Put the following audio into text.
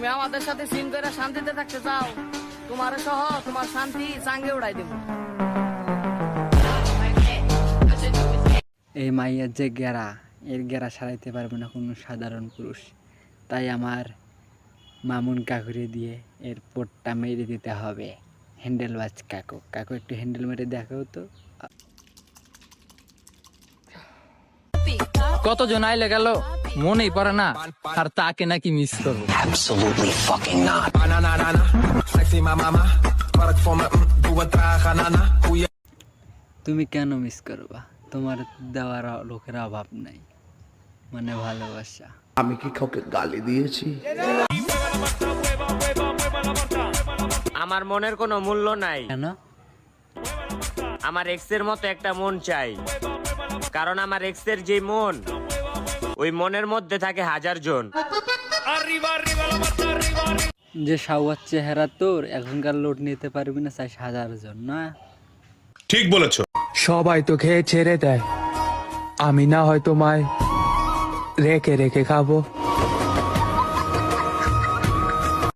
তুমি আমাদের সাথে সিন করে শান্তিতে থাকতে চাও, তোমার সহ তোমার শান্তি চাঙ্গে উড়াই দেব। এই মাইয়ার যে গেরা, এর গেরা সারাইতে পারবে না কোনো সাধারণ পুরুষ। তাই আমার মামুন কাকুরে দিয়ে এর পোটটা মেরে দিতে হবে। হ্যান্ডেল বাজ কাকু, কাকু একটু হ্যান্ডেল মেরে দেখাও তো। কতজন আইলে গেল মনেই পড়ে না, আর তাকে নাকি মিস করবো। Absolutely fucking not. তুমি কেন মিস করবা? তোমার দেওয়ার লোকের অভাব নাই, মানে ভালোবাসা। আমি কি কাউকে গালি দিয়েছি? আমার মনের কোনো মূল্য নাই। কেন? আমার এক্সের মতো একটা মন চাই, কারণ আমার এক্সের যে মন, ওই মনের মধ্যে থাকে হাজার জন। যে সাওয়ার চেহারা তোর, এখনকার লোড নিতে পারবি না, চাই 1000 জন না। ঠিক বলেছো। সবাই তো খেয়ে ছেড়ে দেয়, আমি না হয় তোমায় রেখে রেখে খাবো।